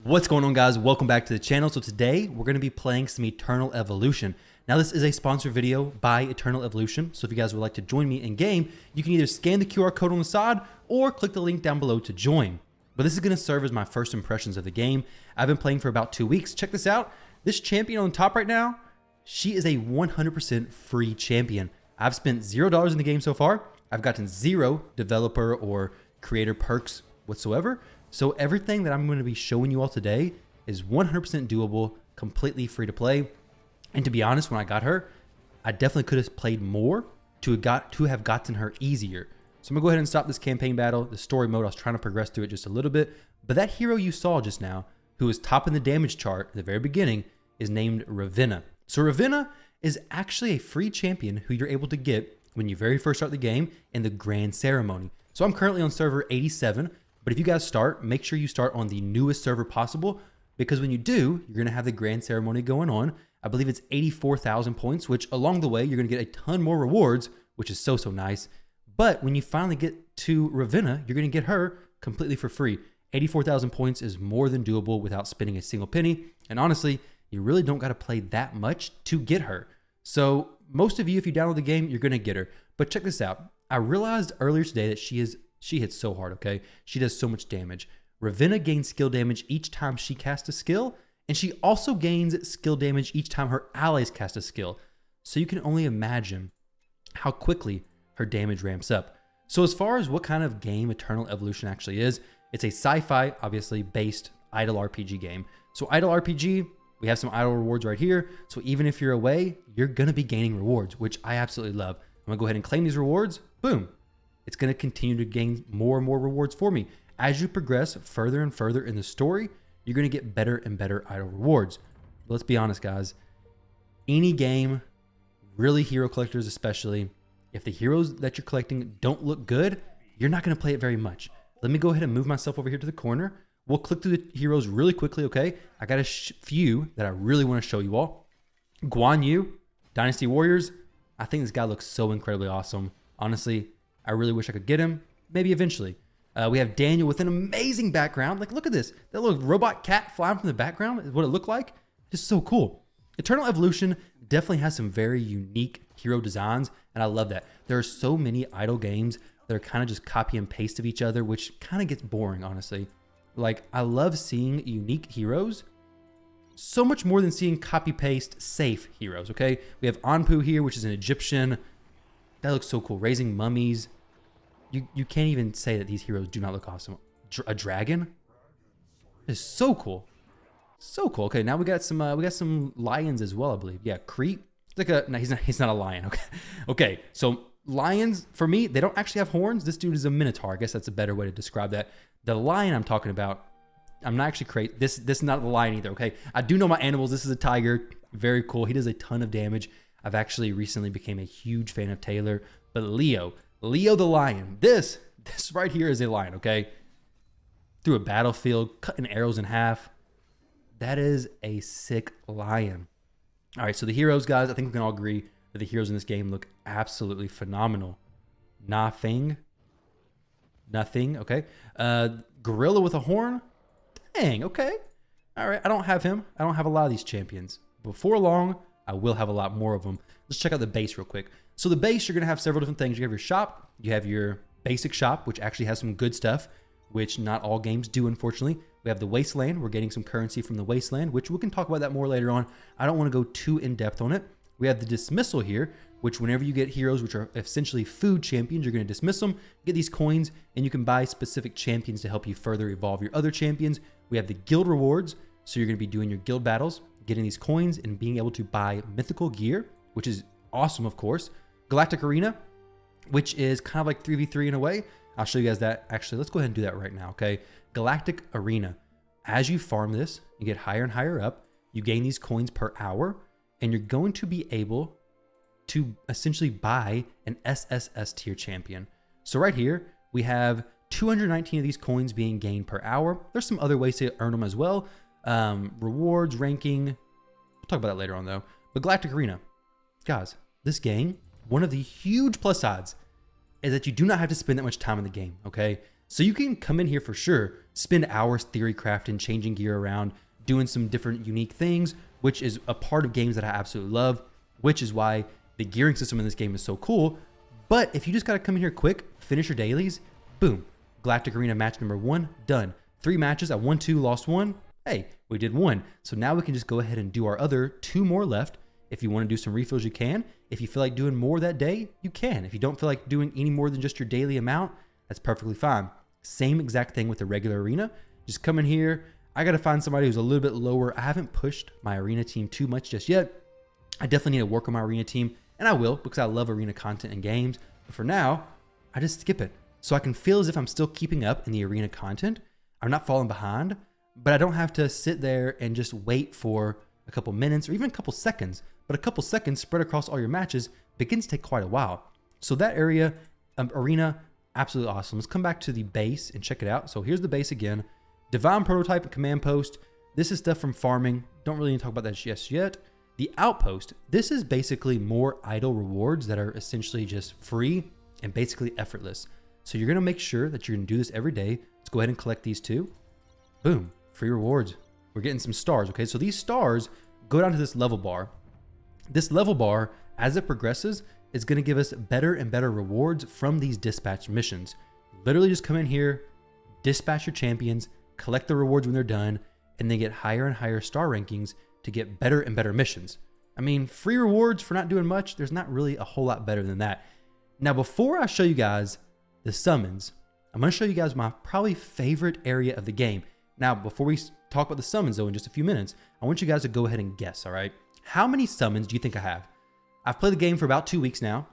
What's going on, guys? Welcome back to the channel. So today we're going to be playing some Eternal Evolution. Now this is a sponsored video by Eternal Evolution, so if you guys would like to join me in game, you can either scan the QR code on the side or click the link down below to join. But this is going to serve as my first impressions of the game. I've been playing for about 2 weeks. Check this out. This champion on top right now, she is a 100% free champion. I've spent $0 in the game so far. I've gotten 0 developer or creator perks whatsoever. So everything that I'm going to be showing you all today is 100% doable, completely free to play. And to be honest, when I got her, I definitely could have played more to have gotten her easier. So I'm gonna go ahead and stop this campaign battle. The story mode, I was trying to progress through it just a little bit. But that hero you saw just now, who was top in the damage chart at the very beginning, is named Ravenna. So Ravenna is actually a free champion who you're able to get when you very first start the game in the Grand Ceremony. So I'm currently on server 87. But if you guys start, make sure you start on the newest server possible, because when you do, you're going to have the Grand Ceremony going on. I believe it's 84,000 points, which along the way, you're going to get a ton more rewards, which is so nice. But when you finally get to Ravenna, you're going to get her completely for free. 84,000 points is more than doable without spending a single penny. And honestly, you really don't got to play that much to get her. So most of you, if you download the game, you're going to get her. But check this out. I realized earlier today that she hits so hard, okay? She does so much damage. Ravenna gains skill damage each time she casts a skill, and she also gains skill damage each time her allies cast a skill. So you can only imagine how quickly her damage ramps up. So as far as what kind of game Eternal Evolution actually is, it's a sci-fi, obviously, based idle RPG game. So idle RPG, we have some idle rewards right here. So even if you're away, you're gonna be gaining rewards, which I absolutely love. I'm gonna go ahead and claim these rewards, boom. It's going to continue to gain more and more rewards for me. As you progress further and further in the story, you're going to get better and better idle rewards. But let's be honest, guys. Any game, really hero collectors especially, if the heroes that you're collecting don't look good, you're not going to play it very much. Let me go ahead and move myself over here to the corner. We'll click through the heroes really quickly, okay? I got a few that I really want to show you all. Guan Yu, Dynasty Warriors. I think this guy looks so incredibly awesome. Honestly, I really wish I could get him. Maybe eventually. We have Daniel with an amazing background. Like, look at this. That little robot cat flying from the background is what it looked like. Just so cool. Eternal Evolution definitely has some very unique hero designs, and I love that. There are so many idle games that are kind of just copy and paste of each other, which kind of gets boring, honestly. Like, I love seeing unique heroes so much more than seeing copy-paste safe heroes, okay? We have Anpu here, which is an Egyptian. That looks so cool. Raising mummies. You can't even say that these heroes do not look awesome. A dragon is so cool. So cool. Okay, now we got some lions as well, I believe. Yeah, Crete. It's like no, he's not a lion. Okay. Okay, so lions, for me, they don't actually have horns. This dude is a minotaur. I guess that's a better way to describe that. The lion I'm talking about, I'm not actually crazy. This is not the lion either, okay? I do know my animals. This is a tiger. Very cool. He does a ton of damage. I've actually recently became a huge fan of Taylor. But Leo the lion. This right here is a lion, okay? Through a battlefield, cutting arrows in half. That is a sick lion. All right, so the heroes, guys, I think we can all agree that the heroes in this game look absolutely phenomenal. Nothing, okay? Gorilla with a horn. Dang, okay. All right, I don't have him. I don't have a lot of these champions. Before long, I will have a lot more of them. Let's check out the base real quick. So the base, you're going to have several different things. You have your shop. You have your basic shop, which actually has some good stuff, which not all games do, unfortunately. We have the Wasteland. We're getting some currency from the Wasteland, which we can talk about that more later on. I don't want to go too in-depth on it. We have the Dismissal here, which whenever you get heroes, which are essentially food champions, you're going to dismiss them, get these coins, and you can buy specific champions to help you further evolve your other champions. We have the guild rewards. So you're going to be doing your guild battles, getting these coins, and being able to buy mythical gear, which is awesome, of course. Galactic Arena, which is kind of like 3v3 in a way. I'll show you guys that. Actually, let's go ahead and do that right now, okay? Galactic Arena. As you farm this, you get higher and higher up. You gain these coins per hour, and you're going to be able to essentially buy an SSS tier champion. So right here, we have 219 of these coins being gained per hour. There's some other ways to earn them as well. Rewards, ranking. We'll talk about that later on, though. But Galactic Arena. Guys, this game, one of the huge plus sides is that you do not have to spend that much time in the game, okay? So you can come in here for sure, spend hours theory crafting, changing gear around, doing some different unique things, which is a part of games that I absolutely love, which is why the gearing system in this game is so cool. But if you just got to come in here quick, finish your dailies, boom, Galactic Arena match number 1, done. 3 matches, I won 2, lost 1. Hey, we did 1. So now we can just go ahead and do our other 2 more left. If you want to do some refills, you can. If you feel like doing more that day, you can. If you don't feel like doing any more than just your daily amount, that's perfectly fine. Same exact thing with the regular arena. Just come in here. I got to find somebody who's a little bit lower. I haven't pushed my arena team too much just yet. I definitely need to work on my arena team, and I will because I love arena content and games. But for now, I just skip it. So I can feel as if I'm still keeping up in the arena content. I'm not falling behind, but I don't have to sit there and just wait for a couple minutes or even a couple seconds. But a couple seconds spread across all your matches begins to take quite a while. So that area, arena, absolutely awesome. Let's come back to the base and check it out. So here's the base again. Divine Prototype and Command Post. This is stuff from farming. Don't really need to talk about that just yet. The Outpost. This is basically more idle rewards that are essentially just free and basically effortless. So you're going to make sure that you're going to do this every day. Let's go ahead and collect these 2. Boom. Free rewards. We're getting some stars. Okay, so these stars go down to this level bar. This level bar, as it progresses, is going to give us better and better rewards from these dispatch missions. Literally just come in here, dispatch your champions, collect the rewards when they're done, and then get higher and higher star rankings to get better and better missions. I mean, free rewards for not doing much, there's not really a whole lot better than that. Now, before I show you guys the summons, I'm going to show you guys my probably favorite area of the game. Now, before we talk about the summons, though, in just a few minutes, I want you guys to go ahead and guess, all right? How many summons do you think I have? I've played the game for about 2 weeks now.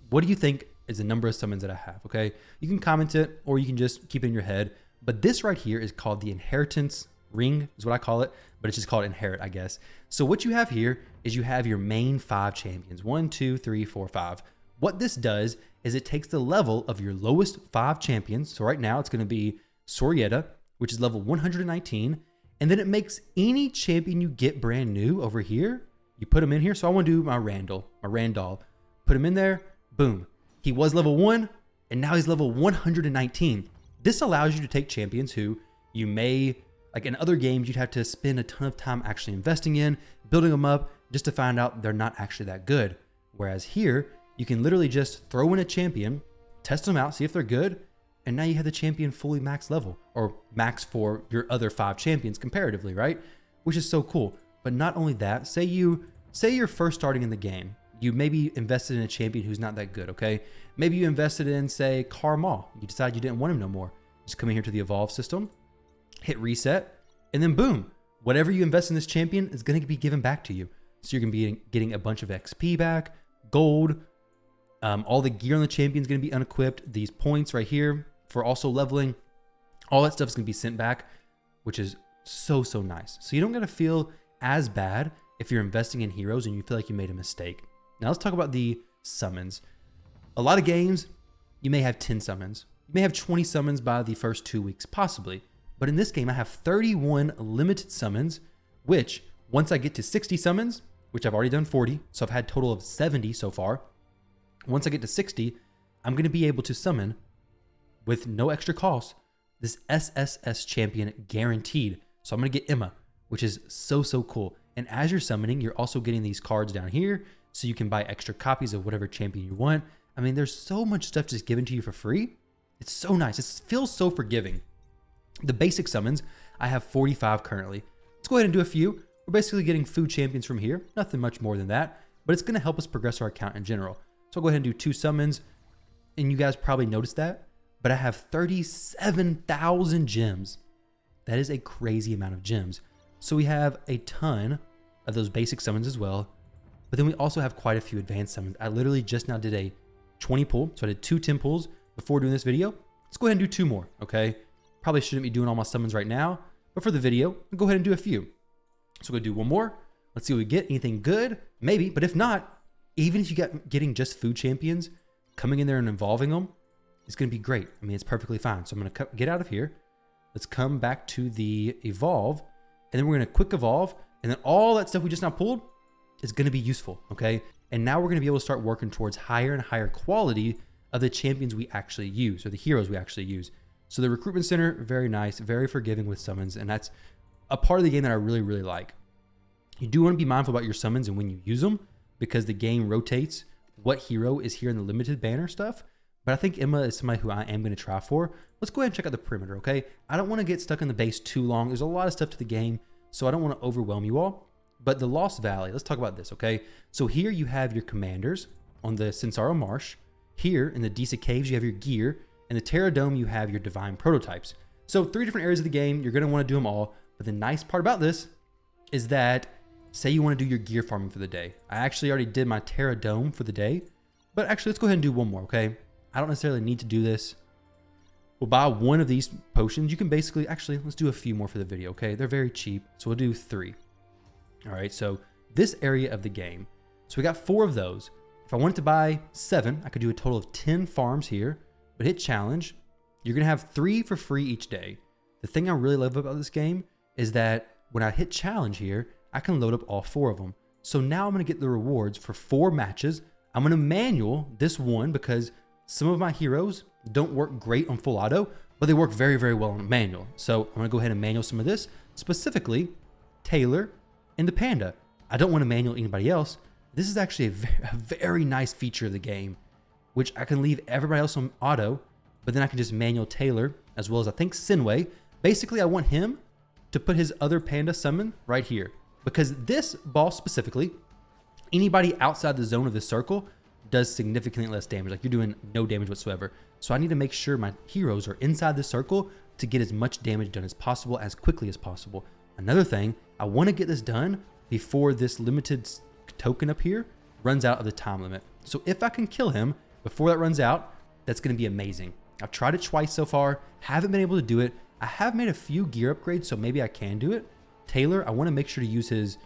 What do you think is the number of summons that I have, okay? You can comment it, or you can just keep it in your head. But this right here is called the Inheritance Ring, is what I call it, but it's just called Inherit, I guess. So what you have here is you have your main 5 champions, 1, 2, 3, 4, 5. What this does is it takes the level of your lowest 5 champions. So right now it's going to be Sorietta, which is level 119. And then it makes any champion you get brand new over here, you put them in here. So I want to do my Randall, put him in there. Boom. He was level 1 and now he's level 119. This allows you to take champions who you may, like in other games, you'd have to spend a ton of time actually investing in, building them up just to find out they're not actually that good. Whereas here, you can literally just throw in a champion, test them out, see if they're good, and now you have the champion fully max level, or max for your other 5 champions comparatively, right? Which is so cool. But not only that, say you're first starting in the game. You maybe invested in a champion who's not that good, okay? Maybe you invested in, say, Carmal. You decided you didn't want him no more. Just come in here to the Evolve system, hit reset, and then boom, whatever you invest in this champion is going to be given back to you. So you're going to be getting a bunch of XP back, gold, all the gear on the champion is going to be unequipped. These points right here for also leveling, all that stuff is going to be sent back, which is so, so nice. So you don't got to feel as bad if you're investing in heroes and you feel like you made a mistake. Now let's talk about the summons. A lot of games, you may have 10 summons. You may have 20 summons by the first 2 weeks, possibly. But in this game, I have 31 limited summons, which once I get to 60 summons, which I've already done 40, so I've had a total of 70 so far. Once I get to 60, I'm going to be able to summon, with no extra cost, this SSS champion guaranteed. So I'm going to get Emma, which is so, so cool. And as you're summoning, you're also getting these cards down here, so you can buy extra copies of whatever champion you want. I mean, there's so much stuff just given to you for free. It's so nice. It feels so forgiving. The basic summons, I have 45 currently. Let's go ahead and do a few. We're basically getting food champions from here. Nothing much more than that, but it's going to help us progress our account in general. So I'll go ahead and do 2 summons, and you guys probably noticed that, but I have 37,000 gems. That is a crazy amount of gems. So we have a ton of those basic summons as well, but then we also have quite a few advanced summons. I literally just now did a 20 pull, so I did 2 10 pulls before doing this video. Let's go ahead and do 2 more, okay? Probably shouldn't be doing all my summons right now, but for the video, I'll go ahead and do a few. So we're gonna do 1 more. Let's see what we get. Anything good? Maybe, but if not, even if you getting just food champions, coming in there and involving them, it's gonna be great. I mean, it's perfectly fine. So I'm gonna get out of here. Let's come back to the evolve, and then we're gonna quick evolve, and then all that stuff we just now pulled is gonna be useful, okay? And now we're gonna be able to start working towards higher and higher quality of the champions we actually use, or the heroes we actually use. So the recruitment center, very nice, very forgiving with summons. And that's a part of the game that I really, really like. You do want to be mindful about your summons and when you use them, because the game rotates what hero is here in the limited banner stuff. But I think Emma is somebody who I am going to try for. Let's go ahead and check out the perimeter, okay? I don't want to get stuck in the base too long. There's a lot of stuff to the game, so I don't want to overwhelm you all. But the Lost Valley, let's talk about this, okay? So here you have your commanders on the Sensaro Marsh. Here in the Disa Caves, you have your gear. In the Terra Dome, you have your divine prototypes. So 3 different areas of the game. You're going to want to do them all. But the nice part about this is that, say you want to do your gear farming for the day. I actually already did my Terra Dome for the day. But actually, let's go ahead and do one more, okay? I don't necessarily need to do this. We'll buy one of these potions. You can basically, actually, let's do a few more for the video, okay? They're very cheap, so we'll do 3. All right, so this area of the game. So we got 4 of those. If I wanted to buy 7, I could do a total of 10 farms here, but hit challenge. You're gonna have 3 for free each day. The thing I really love about this game is that when I hit challenge here, I can load up all 4 of them. So now I'm gonna get the rewards for 4 matches. I'm gonna manual this one because some of my heroes don't work great on full auto, but they work very, very well on manual. So I'm gonna go ahead and manual some of this, specifically Taylor and the Panda. I don't want to manual anybody else. This is actually a very nice feature of the game, which I can leave everybody else on auto, but then I can just manual Taylor, as well as I think Sinway. Basically, I want him to put his other Panda summon right here, because this boss specifically, anybody outside the zone of this circle does significantly less damage. Like you're doing no damage whatsoever. So I need to make sure my heroes are inside the circle to get as much damage done as possible, as quickly as possible. Another thing, I want to get this done before this limited token up here runs out of the time limit. So if I can kill him before that runs out, that's going to be amazing. I've tried it twice so far, haven't been able to do it. I have made a few gear upgrades, so maybe I can do it. Taylor, I want to make sure to use his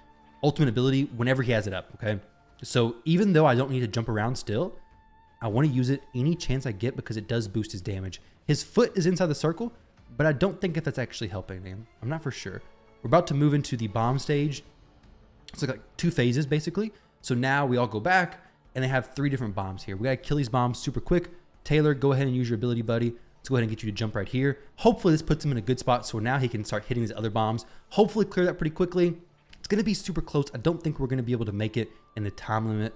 ultimate ability whenever he has it up, okay? So even though I don't need to jump around still, I want to use it any chance I get because it does boost his damage. His foot is inside the circle, but I don't think if that's actually helping him. I'm not for sure. We're about to move into the bomb stage. It's like 2 phases basically. So now we all go back and they have 3 different bombs here. We got to kill these bombs super quick. Taylor, go ahead and use your ability, buddy. Let's go ahead and get you to jump right here. Hopefully this puts him in a good spot so now he can start hitting these other bombs. Hopefully clear that pretty quickly. It's going to be super close. I don't think we're going to be able to make it in the time limit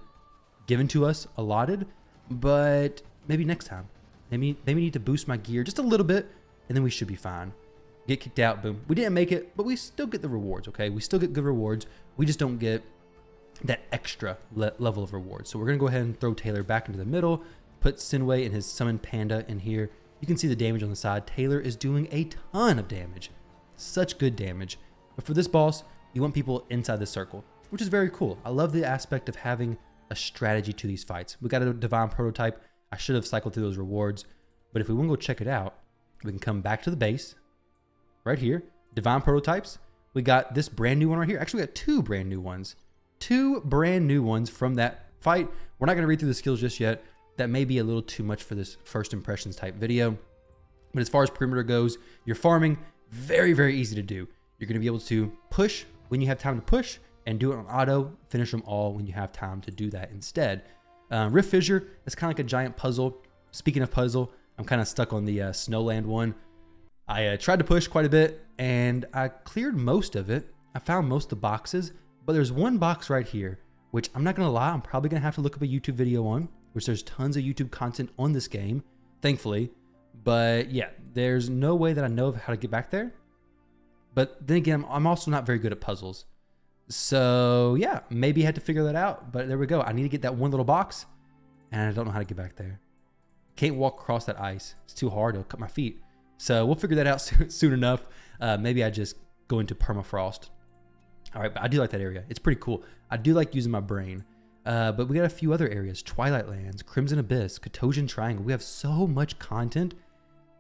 given to us allotted, but maybe next time. Maybe need to boost my gear just a little bit and then we should be fine. Get kicked out, boom. We didn't make it, but we still get the rewards, okay? We still get good rewards. We just don't get that extra level of rewards. So we're going to go ahead and throw Taylor back into the middle, put Sinway and his summoned Panda in here. You can see the damage on the side. Taylor is doing a ton of damage. Such good damage. But for this boss, you want people inside the circle, which is very cool. I love the aspect of having a strategy to these fights. We got a divine prototype. I should have cycled through those rewards, but if we want to go check it out, we can come back to the base right here, divine prototypes. We got this brand new one right here. Actually, we got 2 brand new ones. 2 brand new ones from that fight. We're not going to read through the skills just yet. That may be a little too much for this first impressions type video. But as far as perimeter goes, your farming, very, very easy to do. You're going to be able to push when you have time to push and do it on auto, finish them all when you have time to do that instead. Rift Fissure is kind of like a giant puzzle. Speaking of puzzle, I'm kind of stuck on the Snowland one. I tried to push quite a bit and I cleared most of it. I found most of the boxes, but there's one box right here, which I'm not going to lie, I'm probably going to have to look up a YouTube video on, which there's tons of YouTube content on this game, thankfully. But yeah, there's no way that I know of how to get back there. But then again, I'm also not very good at puzzles. So yeah, maybe I had to figure that out, but there we go. I need to get that one little box and I don't know how to get back there. Can't walk across that ice. It's too hard. It'll cut my feet. So we'll figure that out soon enough. Maybe I just go into permafrost. All right, but I do like that area. It's pretty cool. I do like using my brain. But we got a few other areas. Twilight Lands, Crimson Abyss, Katosian Triangle. We have so much content,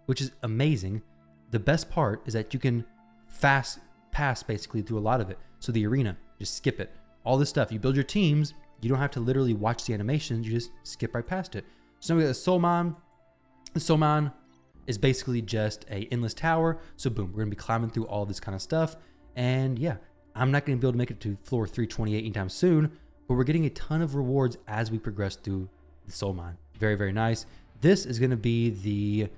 which is amazing. The best part is that you can fast pass basically through a lot of it. So the arena, just skip it. All this stuff, you build your teams, you don't have to literally watch the animations, you just skip right past it. So now we got the Soul Mine. The Soul Mine is basically just a endless tower. So boom, we're gonna be climbing through all this kind of stuff. And yeah, I'm not gonna be able to make it to floor 328 anytime soon, but we're getting a ton of rewards as we progress through the Soul Mine. Very, very nice. This is gonna be the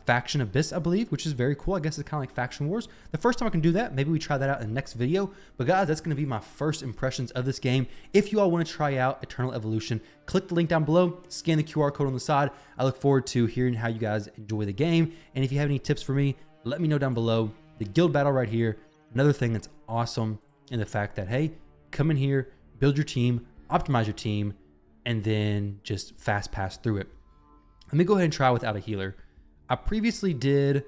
Faction Abyss, I believe, which is very cool. I guess it's kind of like Faction Wars. The first time I can do that, maybe we try that out in the next video. But guys, that's going to be my first impressions of this game. If you all want to try out Eternal Evolution, click the link down below, scan the QR code on the side. I look forward to hearing how you guys enjoy the game. And if you have any tips for me, let me know down below. The guild battle right here, another thing that's awesome in the fact that, hey, come in here, build your team, optimize your team, and then just fast pass through it. Let me go ahead and try without a healer. I previously did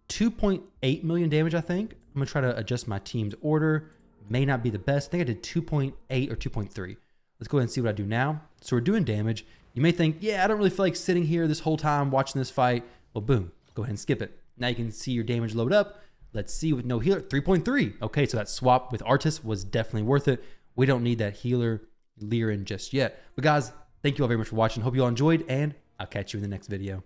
2.8 million damage, I think. I'm going to try to adjust my team's order. May not be the best. I think I did 2.8 or 2.3. Let's go ahead and see what I do now. So we're doing damage. You may think, yeah, I don't really feel like sitting here this whole time watching this fight. Well, boom, go ahead and skip it. Now you can see your damage load up. Let's see with no healer, 3.3. Okay, so that swap with Artis was definitely worth it. We don't need that healer Lirin just yet. But guys, thank you all very much for watching. Hope you all enjoyed, and I'll catch you in the next video.